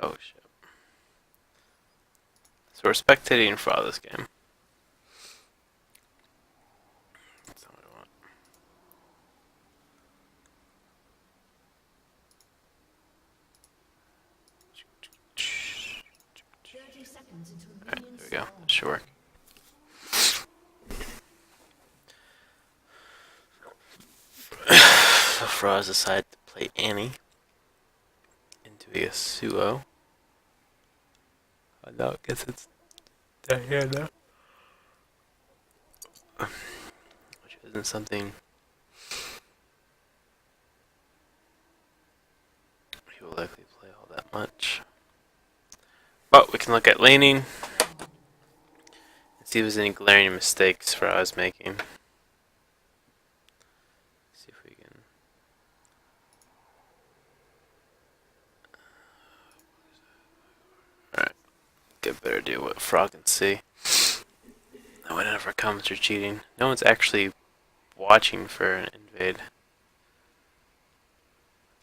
Oh shit. So we're spectating Fra this game. That's not what I want. 30 seconds until Alright, minions there we go. spawn. That should work. So Fra has decided to play Annie into a Yasuo. Oh no, I guess it's Diana. Which isn't something he will likely play all that much. But we can look at laning and see if there's any glaring mistakes Fra is making. See if we can. Alright, get a better idea what Fra can see. No one ever comments are cheating. No one's actually watching for an invade.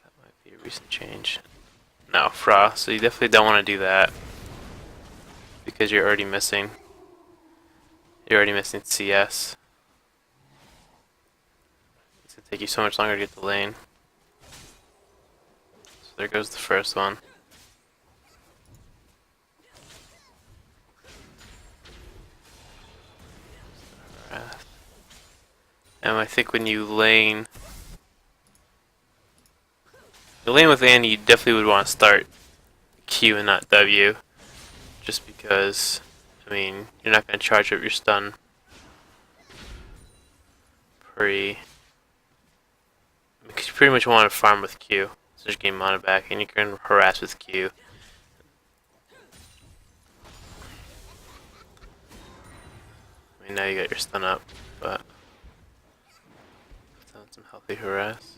That might be a recent change. No, Fra, so you definitely don't want to do that. Because you're already missing. You're already missing CS. It's gonna take you so much longer to get the lane. So there goes the first one. And I think when you lane with Annie, you definitely would want to start Q and not W. Just because, I mean, you're not going to charge up your stun because you pretty much want to farm with Q. So just gain mana back and you can harass with Q. I mean, now you got your stun up, but some healthy harass.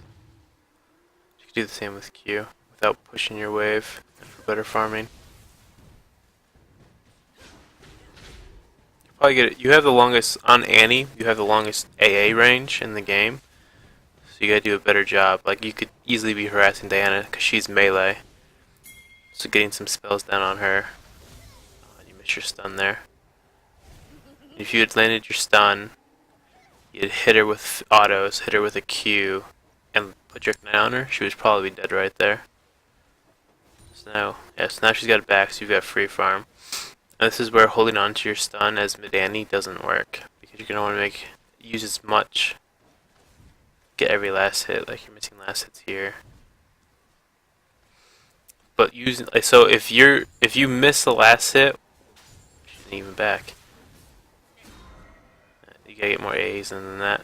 You can do the same with Q without pushing your wave and for better farming. You probably get it. You have the longest on Annie. You have the longest AA range in the game, so you gotta do a better job. Like you could easily be harassing Diana because she's melee, so getting some spells down on her. You miss your stun there. If you had landed your stun, you'd hit her with autos, hit her with a Q, and put your knight on her. She would probably be dead right there. So now she's got it back, so you've got free farm. And this is where holding on to your stun as mid Annie doesn't work because you're gonna want to use as much, get every last hit, like you're missing last hits here. But using so if you miss the last hit, she's even back. You gotta get more A's than that.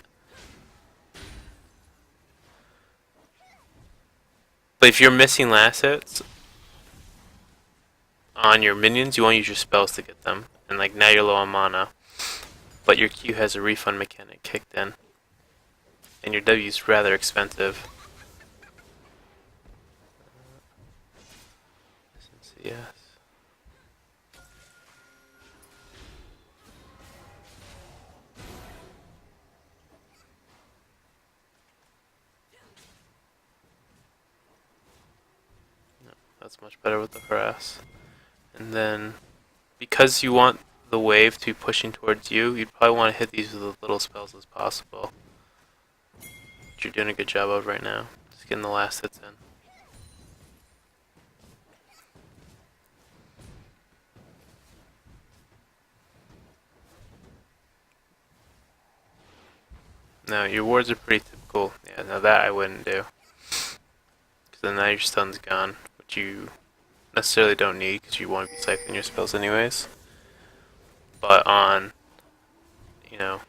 But if you're missing last hits on your minions, you want to use your spells to get them. And like now you're low on mana, but your Q has a refund mechanic kicked in, and your W is rather expensive. Yes. No, that's much better with the harass. And then, because you want the wave to be pushing towards you, you'd probably want to hit these with as little spells as possible. Which you're doing a good job of right now. Just getting the last hits in. Now, your wards are pretty typical. Yeah, now that I wouldn't do. Because then now your stun's gone, which you necessarily don't need because you want to be cycling your spells anyways. But on, you know,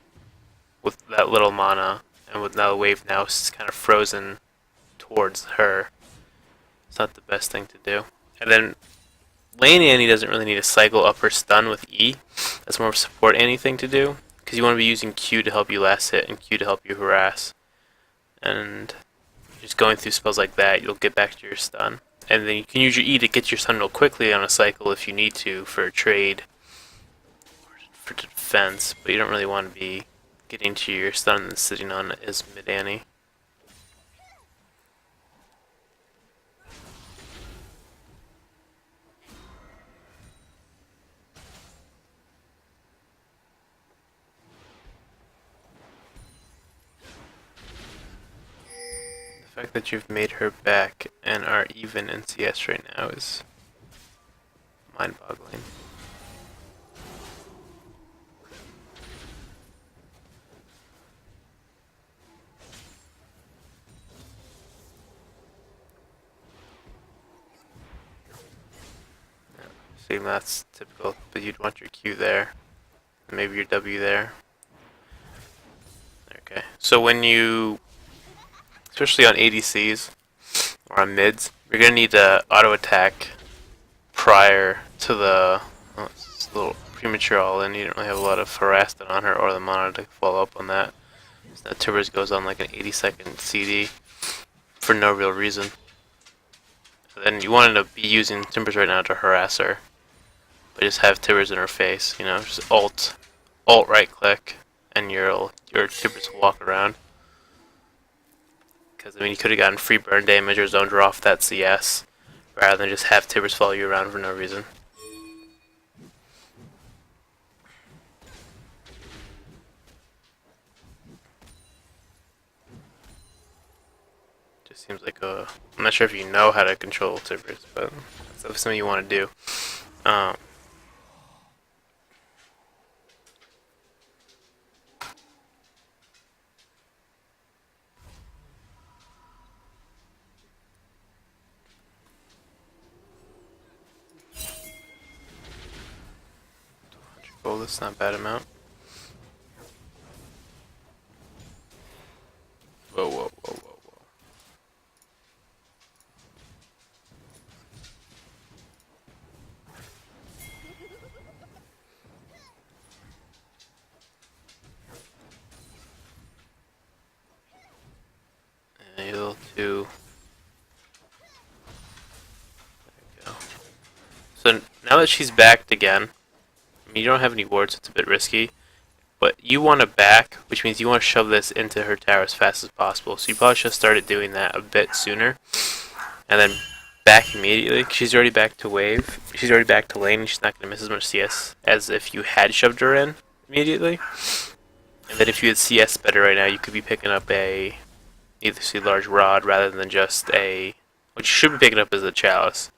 with that little mana, and with now the wave now kind of frozen towards her, it's not the best thing to do. And then lane Annie doesn't really need to cycle up her stun with E. That's more of a support Annie thing to do, because you want to be using Q to help you last hit and Q to help you harass. And just going through spells like that, you'll get back to your stun. And then you can use your E to get your stun real quickly on a cycle if you need to for a trade or for defense, but you don't really want to be getting to your stun and sitting on it as mid Annie. fact that you've made her back and are even in CS right now is mind-boggling. See, that's typical, but you'd want your Q there, and maybe your W there. Okay, so when you, especially on ADCs or on mids, you're gonna need to auto attack prior to the. Oh, it's a little premature all in. You don't really have a lot of harassment on her or the mana to follow up on that. So that Tibbers goes on like an 80-second CD for no real reason. So then you wanted to be using Timbers right now to harass her, but just have Tibbers in her face. You know, just alt right click, and your Tibbers will walk around. Because I mean, you could have gotten free burn damage or zoned her off that CS, rather than just have Tibbers follow you around for no reason. Just seems like a. I'm not sure if you know how to control Tibbers, but that's something you want to do. Um, Oh, that's not a bad amount. Whoa, whoa, whoa, whoa, whoa. And a little too. There we go. So now that she's backed again, I mean, you don't have any wards, so it's a bit risky. But you want to back, which means you want to shove this into her tower as fast as possible. So you probably should have started doing that a bit sooner. And then back immediately. She's already back to wave. She's already back to lane. And she's not going to miss as much CS as if you had shoved her in immediately. And then if you had CS better right now, you could be picking up a either large rod rather than just a. What you should be picking up is a chalice.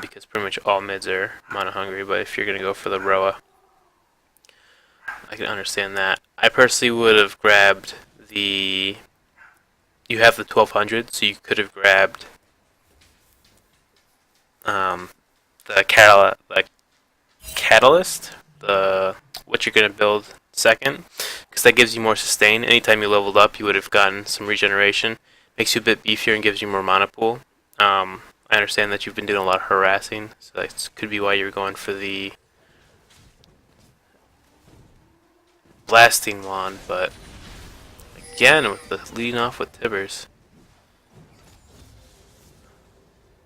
Because pretty much all mids are mana hungry. But if you're going to go for the Roa, I can understand that. I personally would have grabbed the. You have the 1200, so you could have grabbed the catalyst, the what you're gonna build second, because that gives you more sustain. Anytime you leveled up, you would have gotten some regeneration. Makes you a bit beefier and gives you more mana pool. I understand that you've been doing a lot of harassing, so that could be why you're going for the blasting wand, but again with the leading off with Tibbers.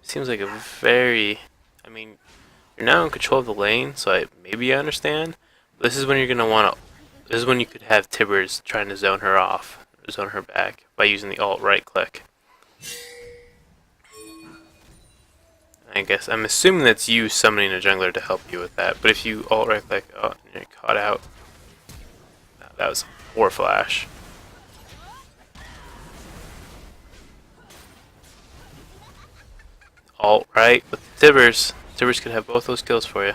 Seems like a very. I mean, you're now in control of the lane, so maybe I understand. But this is when you're gonna want to. This is when you could have Tibbers trying to zone her off, or zone her back by using the alt right click. I guess I'm assuming that's you summoning a jungler to help you with that. But if you alt right click, oh, you're caught out. That was a poor flash. Alt right with Tibbers. Tibbers could have both those kills for you.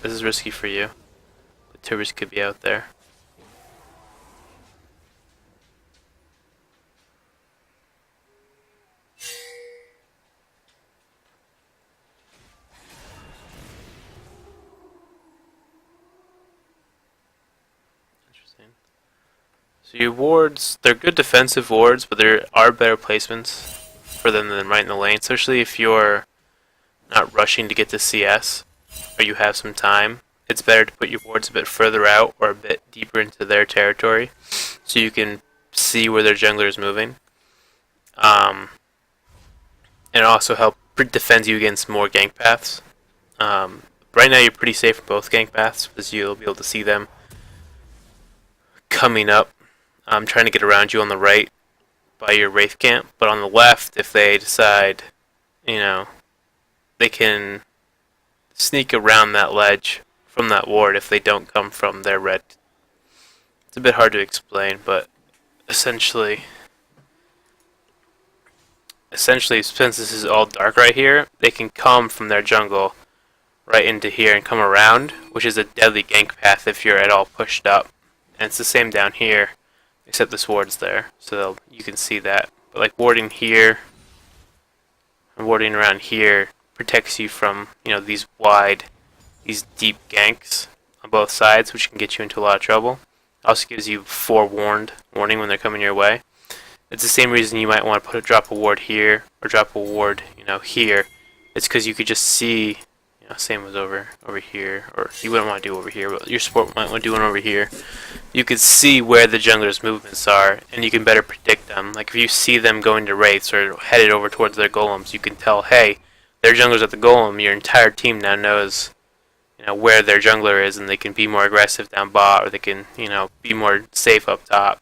This is risky for you, but Tibbers could be out there. Interesting. So your wards, they're good defensive wards, but there are better placements for them than right in the lane, especially if you're not rushing to get to CS, or you have some time. It's better to put your wards a bit further out or a bit deeper into their territory, so you can see where their jungler is moving. And it also defends you against more gank paths. Right now you're pretty safe from both gank paths, because you'll be able to see them coming up. Trying to get around you on the right by your Wraith camp, but on the left, if they decide, they can sneak around that ledge from that ward if they don't come from their red. It's a bit hard to explain, but essentially, essentially, since this is all dark right here, they can come from their jungle right into here and come around, which is a deadly gank path if you're at all pushed up. And it's the same down here, except this ward's there, so you can see that. But like warding here and warding around here protects you from, you know, these deep ganks on both sides, which can get you into a lot of trouble. Also gives you warning when they're coming your way. It's the same reason you might want to drop a ward here or drop a ward, you know, here. It's because you could just see, you know, same as over here, or you wouldn't want to do over here, but your support might want to do one over here. You could see where the jungler's movements are, and you can better predict them. Like if you see them going to wraiths or headed over towards their golems, you can tell, hey, their jungler's at the golem. Your entire team now knows, you know, where their jungler is, and they can be more aggressive down bot, or they can, you know, be more safe up top.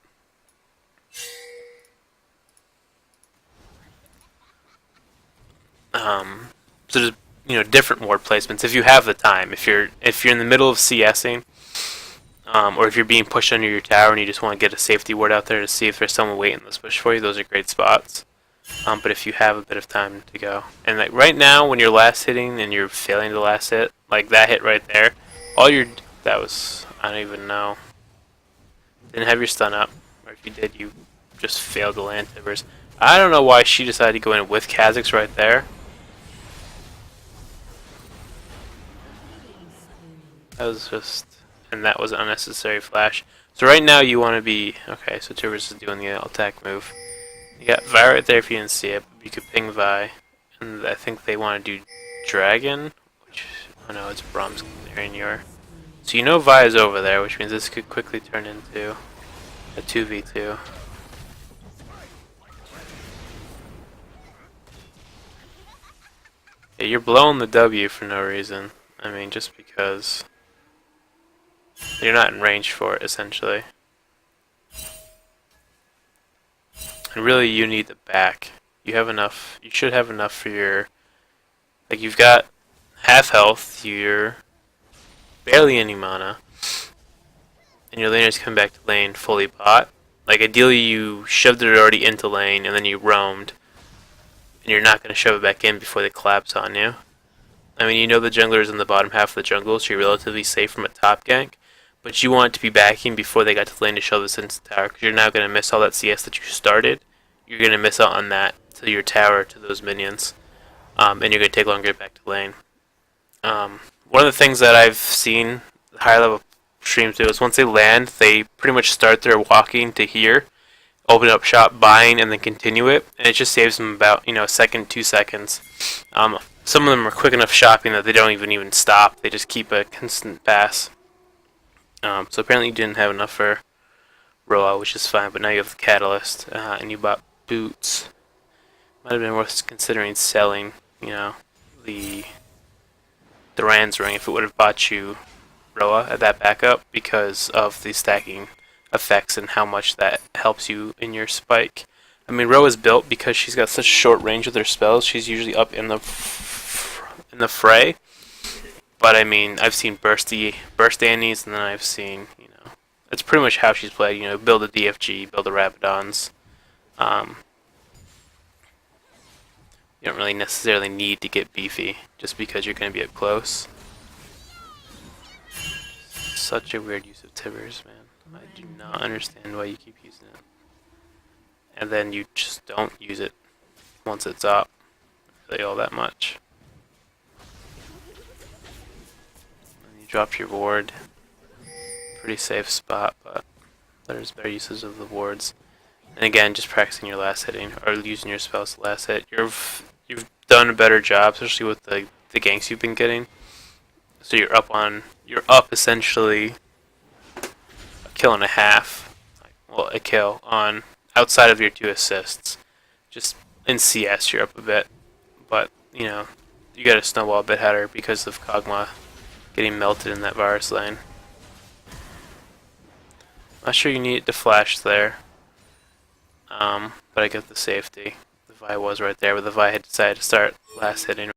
So there's, you know, different ward placements if you have the time. If you're in the middle of CSing, or if you're being pushed under your tower and you just want to get a safety ward out there to see if there's someone waiting this push for you, those are great spots. But if you have a bit of time to go, and like right now when you're last hitting and you're failing to last hit, like that hit right there, that was, I don't even know, didn't have your stun up, or if you did, you just failed to land Tibbers. I don't know why she decided to go in with Kha'Zix right there. That was just, and that was an unnecessary flash. So right now you want to be, okay, so Tibbers is doing the attack move. You got Vi right there if you didn't see it. You could ping Vi. And I think they want to do Dragon, which, oh no, it's Brahms clearing your. So you know Vi is over there, which means this could quickly turn into a 2v2. Yeah, you're blowing the W for no reason. I mean, just because you're not in range for it, essentially. And really, you need the back. You have enough. You should have enough for your. Like, you've got half health. You're barely any mana. And your laner's come back to lane fully bot. Like, ideally, you shoved it already into lane and then you roamed. And you're not going to shove it back in before they collapse on you. I mean, you know the jungler is in the bottom half of the jungle, so you're relatively safe from a top gank. But you want it to be backing before they got to the lane to shove this into the tower, because you're now going to miss all that CS that you started. You're going to miss out on that to your tower, to those minions. And you're going to take longer to get back to lane. One of the things that I've seen higher level streams do is once they land, they pretty much start their walking to here, open up shop, buying, and then continue it. And it just saves them about, you know, a second, 2 seconds. Some of them are quick enough shopping that they don't even stop. They just keep a constant pass. So apparently you didn't have enough for Roa, which is fine, but now you have the Catalyst, and you bought boots. Might have been worth considering selling, you know, the Rand's ring if it would have bought you Roa at that backup, because of the stacking effects and how much that helps you in your spike. I mean, Roa's built because she's got such short range with her spells. She's usually up in the fray. But I mean, I've seen burst Annies, and then I've seen, you know, it's pretty much how she's played. You know, build a DFG, build a Rabadons. You don't really necessarily need to get beefy just because you're going to be up close. Such a weird use of Tibbers, man. I do not understand why you keep using it. And then you just don't use it once it's up. Really all that much. And you drop your ward. Pretty safe spot, but there's better uses of the wards. And again, just practicing your last hitting, or using your spells to last hit. You've done a better job, especially with the ganks you've been getting. So you're up essentially a kill and a half. Well, a kill on outside of your 2 assists. Just in CS you're up a bit, but you know, you got to snowball a bit better because of Kog'Maw getting melted in that Varus lane. Not sure you need to flash there. But I get the safety. The Vi was right there, but the Vi had decided to start last hitting